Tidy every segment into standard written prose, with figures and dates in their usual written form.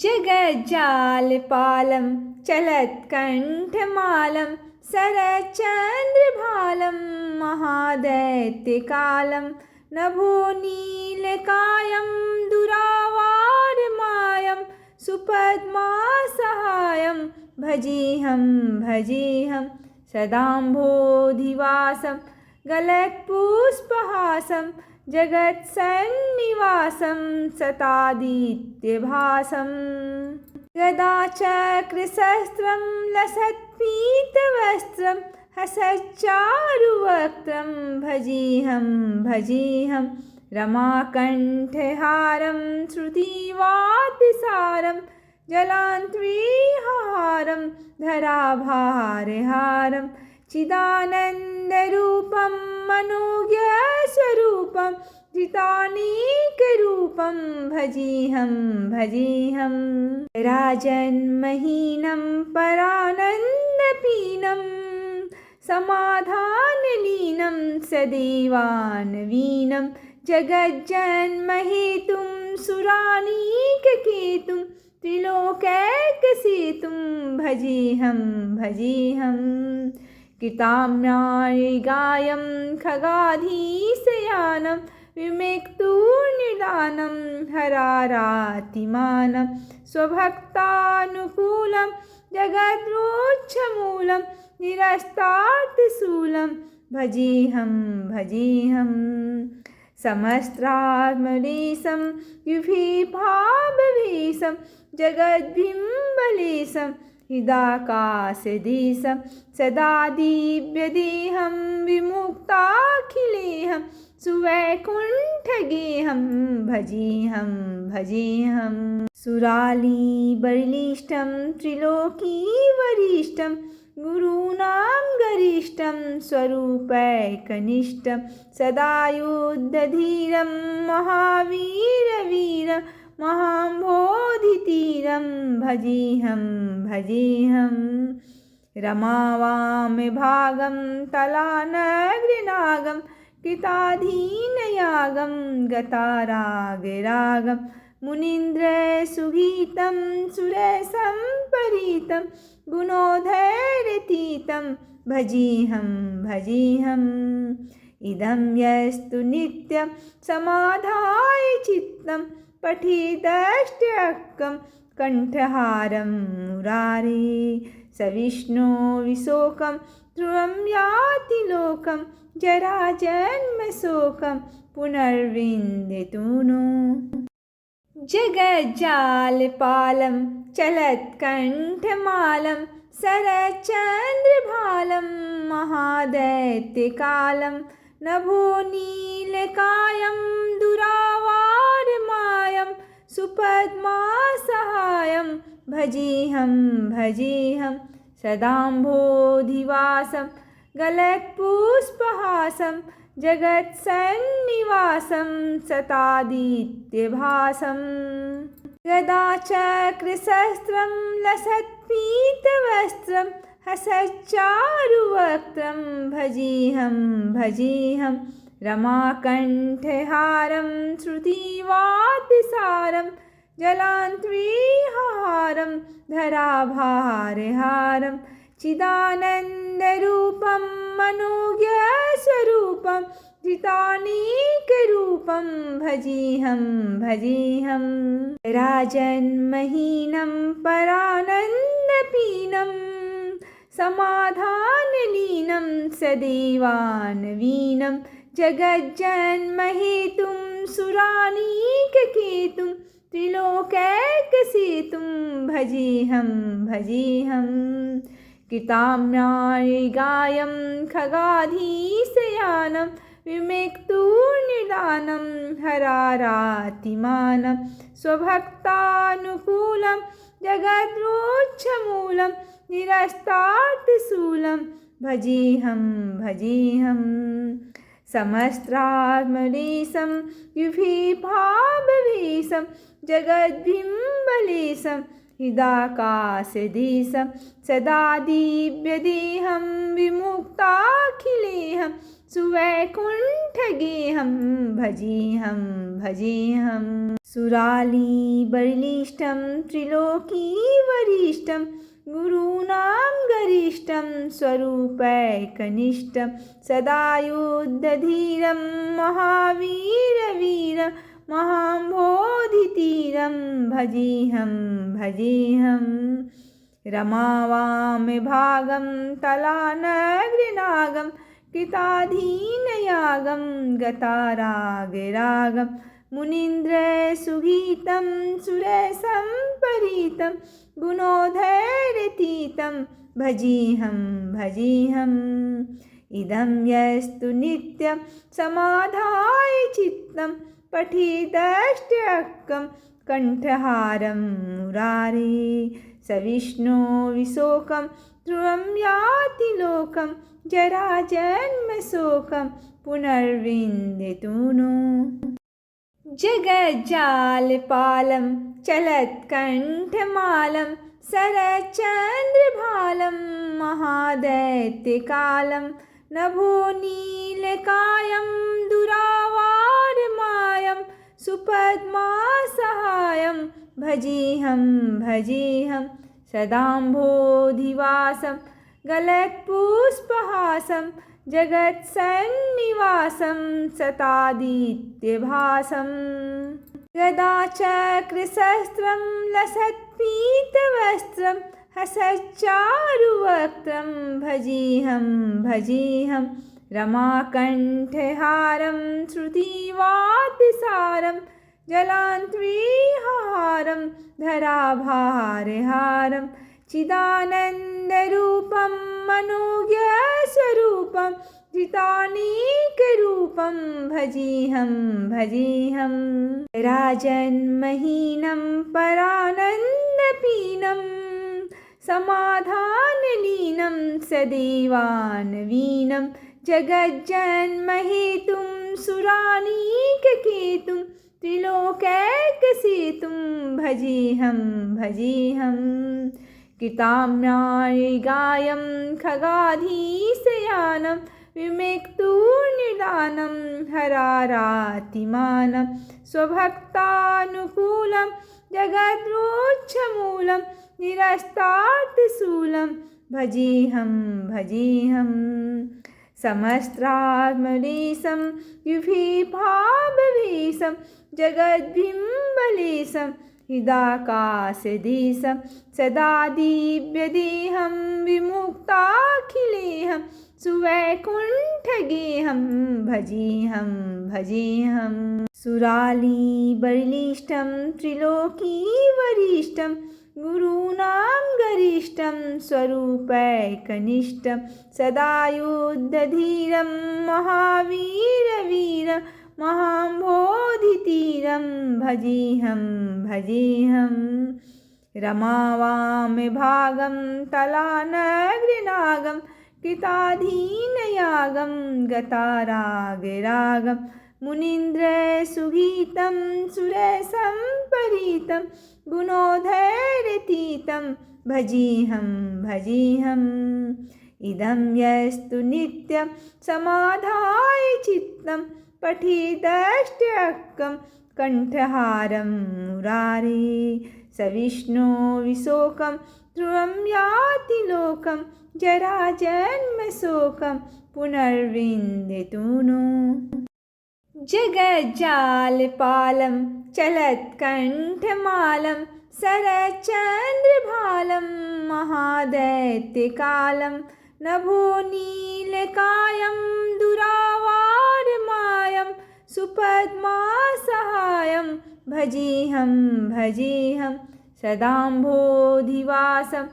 जगज्जालपालं चलत्कण्ठमालं शरच्चन्द्रभालं महादैत्यकालं नभोनीलकायं दुरावारमायं सुपद्मासहायं भजेऽहं सदाम्भोधिवासं गलत्पुष्पहासं जगत्सन्निवासं सतादित्यभासं गदाचक्रशस्त्रं लसत्पीतवस्त्रं हसच्चारुवक्त्रं भजेऽहं रमाकण्ठहारं श्रुतिवाद्यसारं जलान्त्रिहारं धराभारहारं चिदानन्दरूपं मनोज्ञस्वरूपं जितानीकरूपं भजेऽहं राजन्महीनं परानन्दपीनं समाधानलीनं सदैवानवीनं जगज्जन्महेतुं सुरानीककेतुं त्रिलोकैकसेतुं भजेऽहं कृताम्नायगायं खगाधीशयानं विमेक्तुर्निदानं हरारातिमानं स्वभक्तानुकूलं जगद्रोच्छमूलं निरस्तार्थशूलं भजेऽहं समस्त्रात्मदेशं युभिभाववेशं जगद्बिम्बलेशं हृदाकाशदेशं सदा दिव्यदेहं विमुक्ताखिलेऽहं सुवैकुण्ठगेहं भजेऽहं सुरालीबलिष्ठं त्रिलोकीवरिष्ठं गुरूणां गरिष्ठं स्वरूपैकनिष्ठं सदा युद्धधीरं महावीरवीरं महाम्भोधितीरं भजेऽहं रमावामभागं तलानग्रनागं कृताधीनयागं गतारागरागं मुनीन्द्रसुगीतं सुरसम्परीतं गुणोधैरतीतं भजेऽहं इदं यस्तु नित्यं समाधाय चित्तं पठेदष्टकं कण्ठहारं मुरारे स विष्णो विशोकं ध्रुवं याति लोकं जराजन्मशोकं पुनर्विन्दतु नो जगज्जालपालं चलत्कण्ठमालं शरच्चन्द्रभालं महादैत्यकालं नभोनीलकायं दुरावारमायं सुपद्मासहायं भजेऽहं सदाम्भोधिवासं गलत्पुष्पहासं जगत्सन्निवासं सतादित्यभासं गदाचक्रशस्त्रं लसत्पीतवस्त्रं हसच्चारुवक्त्रं भजेऽहं रमाकण्ठहारं श्रुतिवाद्यसारं जलान्त्रिहारं धराभारहारं चिदानन्दरूपं मनोज्ञस्वरूपं जितानीकरूपं भजेऽहं राजन्महीनं परानन्दपीनं समाधानलीनं सदैवानवीनं जगज्जन्महेतुं सुरानीककेतुं त्रिलोकैकसेतुं भजेऽहं कृताम्नायगायं खगाधीशयानं विमेक्तुर्निदानं हरारातिमानं स्वभक्तानुकूलं जगद्रोच्छमूलं निरस्तार्थशूलं भजेऽहं समस्त्रात्मदेशं युभिभाववेशं जगद्बिम्बलेशं हृदाकाशदेशं सदा दिव्यदेहं विमुक्ताखिलेऽहं सुवैकुण्ठगेहं भजेऽहं भजेऽहं सुरालीबलिष्ठं त्रिलोकीवरिष्ठं गुरूणां गरिष्ठं स्वरूपैकनिष्ठं सदा युद्धधीरं महावीरवीरं महाम्बोधितीरं भजेऽहं भजेऽहं रमावामभागं तलानग्रिनागं कृताधीनयागं गतारागरागं मुनीन्द्रसुगीतं सुरसम्परीतं गुणोधैर्यतीतं भजेऽहं भजेऽहम् इदं यस्तु नित्यं समाधाय चित्तं पठेदष्टकं कण्ठहारं मुरारे स विष्णो विशोकं ध्रुवं याति लोकं जराजन्मशोकं पुनर्विन्दतूनो जगज्जालपालं चलत्कण्ठमालं शरच्चन्द्रभालं महादैत्यकालं नभोनीलकायं दुरावारमायं सुपद्मासहायं भजेऽहं भजेऽहं सदाम्भोधिवासं गलत्पुष्पहासं जगत्सन्निवासं सतादित्यभासं गदाचक्रशस्त्रं लसत्पीतवस्त्रं हसच्चारुवक्त्रं भजेऽहं भजेऽहं रमाकण्ठहारं श्रुतिवाद्यसारं जलान्त्रिहारं धराभारहारं चिदानन्दरूपं मनोज्ञस्वरूपं जितानीकरूपं भजेऽहं भजेऽहं राजन्महीनं परानन्दपीनं समाधानलीनं सदेवानवीनं जगज्जन्महेतुं सुरानीककेतुं त्रिलोकैकसेतुं भजेऽहं भजेऽहं कृताम्नायगायं खगाधीशयानं विमेक्तुर्निदानं हरारातिमानं स्वभक्तानुकूलं जगद्रोच्छमूलं निरस्तार्थशूलं भजेऽहं भजेऽहं समस्त्रात्मदेशं युभिभाववेशं जगद्बिम्बलेशं हृदाकाशदेशं सदा दिव्यदेहं विमुक्ताखिलेहं सुवैकुण्ठगेहं भजेऽहं भजेऽहं सुरालीबलिष्ठं त्रिलोकीवरिष्ठं गुरूणां गरिष्ठं स्वरूपैकनिष्ठं सदा युद्धधीरं महावीरवीरं महाम्बोधितीरं भजेऽहं भजेऽहं रमावामभागं तलानग्रिनागं कृताधीनयागं गतारागरागं मुनीन्द्रसुगीतं सुरसम्परीतं गुणोधैर्यतीतं भजेऽहं भजेऽहम् इदं यस्तु नित्यं समाधाय चित्तं पठेदष्टकं कण्ठहारं मुरारे स विष्णो विशोकं ध्रुवं याति लोकं जराजन्मशोकं पुनर्विन्दतूनो जगज्जालपालं चलत्कण्ठमालं शरच्चन्द्रभालं महादैत्यकालं नभोनीलकायं दुरावारमायं सुपद्मासहायं भजेऽहं भजेऽहं सदाम्भोधिवासं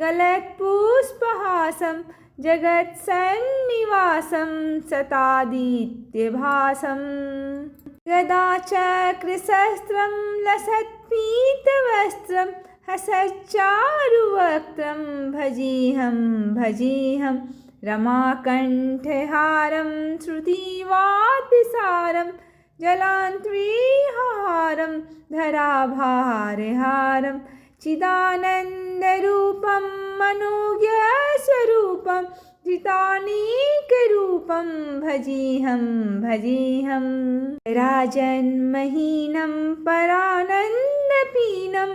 गलत्पुष्पहासं जगत्सन्निवासं सतादित्यभासं गदाचक्रशस्त्रं लसत्पीतवस्त्रं हसच्चारुवक्त्रं भजेऽहं भजेऽहं रमाकण्ठहारं श्रुतिवाद्यसारं जलान्त्रिहारं धराभारहारं चिदानन्दरूपं मनोज्ञस्वरूपं जितानेकरूपं भजेऽहं भजेऽहं राजन्महीनं परानन्दपीनं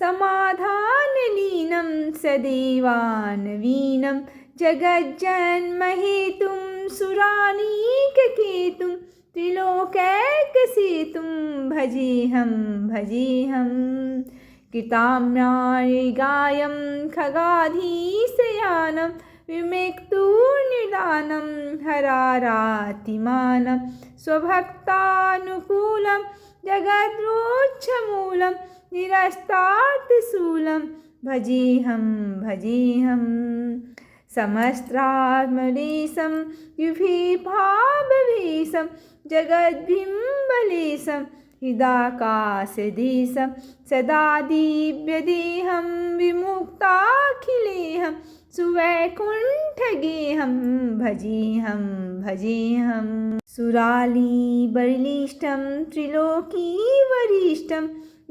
समाधानलीनं सदैवानवीनं जगज्जन्महेतुं सुरानीककेतुं त्रिलोकैकसेतुं भजेऽहं भजेऽहं कृताम्नायगायं खगाधीशयानं विमेक्तुर्निदानं हरारातिमानं स्वभक्तानुकूलं जगद्रोच्छमूलं निरस्तार्थशूलं भजेऽहं भजेऽहं समस्त्रात्मदेशं युभिभाववेशं जगद्बिम्बलेशं हृदाकाशदेशं सदा दिव्यदेहं विमुक्ताखिलेहं सुवैकुण्ठगेहं भजेऽहं भजेऽहं सुरालीबलिष्ठं त्रिलोकीवरिष्ठं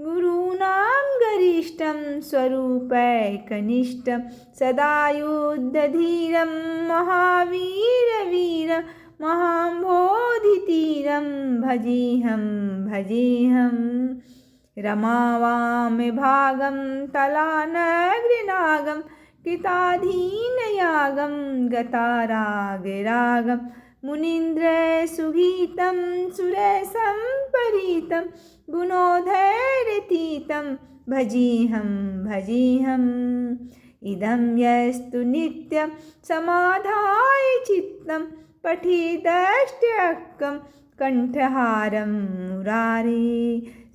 गुरूणां गरिष्ठं स्वरूपैकनिष्ठं सदा युद्धधीरं महावीरवीरं महाम्भोधितीरं भजेऽहं भजेऽहं रमावामभागं तलानग्रनागं कृताधीनयागं गतारागरागं मुनीन्द्रसुगीतं सुरसम्परीतं गुणोधैरतीतं भजेऽहं भजेऽहम् इदं यस्तु नित्यं समाधाय चित्तं पठेदष्टकं कण्ठहारं मुरारे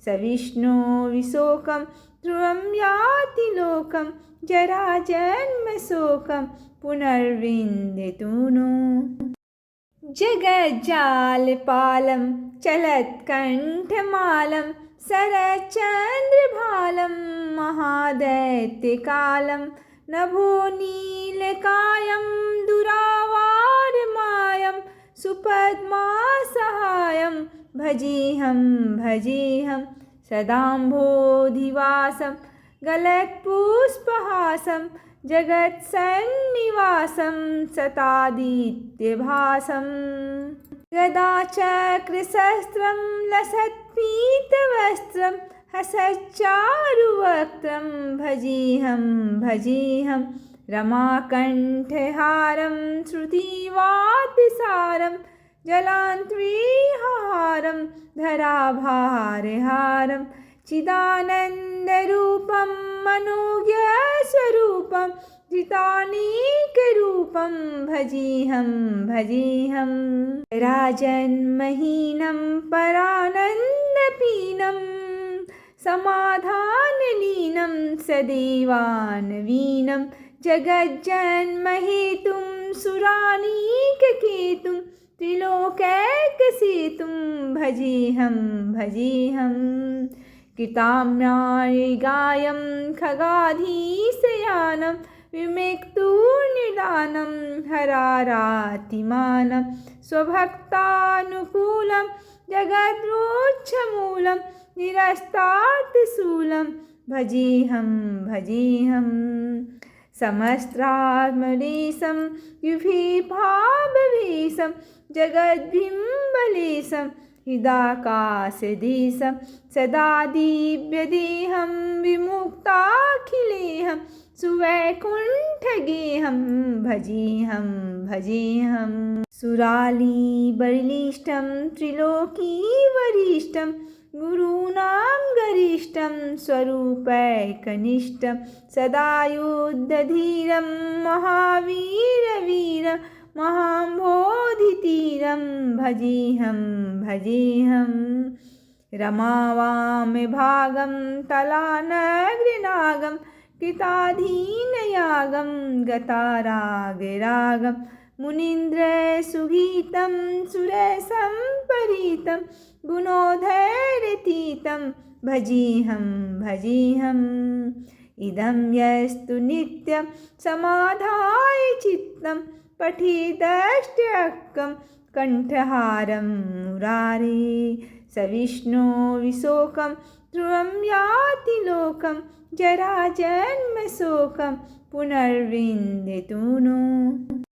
स विष्णो विशोकं ध्रुवं याति लोकं जराजन्मशोकं पुनर्विन्दतु नो जगज्जालपालं चलत्कण्ठमालं शरच्चन्द्रभालं महादैत्यकालं नभोनीलकायं दुरावारमायं सुपद्मासहायं भजेऽहं भजेऽहं सदाम्भोधिवासं गलत्पुष्पहासं जगत्सन्निवासं सतादित्यभासं गदाचक्रशस्त्रं लसत्पीतवस्त्रं हसच्चारुवक्त्रं भजेऽहं भजेऽहं रमाकण्ठहारं श्रुतिवातिसारं जलान्त्रिहारं धराभारहारं चिदानन्दरूपं मनोज्ञस्वरूपं जितानेकरूपं भजेऽहं भजेऽहं राजन्महीनं परानन्दपीनं समाधानलीनं सदैवानवीनं जगज्जन्महेतुं सुरानीककेतुं त्रिलोकैकसेतुं भजेऽहं भजेऽहं कृताम्नायगायं खगाधीशयानं विमेक्तुर्निदानं हरारातिमानं स्वभक्तानुकूलं जगद्रोच्छमूलं निरस्तार्थशूलं भजेऽहं भजेऽहं समस्त्रात्मदेशं युभिभाववेशं जगद्बिम्बलेशं हृदाकाशदेशं सदा दिव्यदेहं विमुक्ताखिलेहं सुवैकुण्ठगेहं भजेऽहं भजेऽहं सुरालीबलिष्ठं त्रिलोकीवरिष्ठं गुरूणां गरिष्ठं स्वरूपैकनिष्ठं सदा युद्धधीरं महावीरवीरं महाम्भोधितीरं भजेऽहं भजेऽहं रमावामभागं तलानग्रनागं कृताधीनयागं गतारागरागं मुनीन्द्रसुगीतं सुरसम्परीतं गुणोधैरतीतं भजेऽहं भजेऽहम् इदं यस्तु नित्यं समाधाय चित्तं पठेदष्टकं कण्ठहारं मुरारे स विष्णो विशोकं ध्रुवं याति लोकं जराजन्मशोकं पुनर्विन्दतु नो।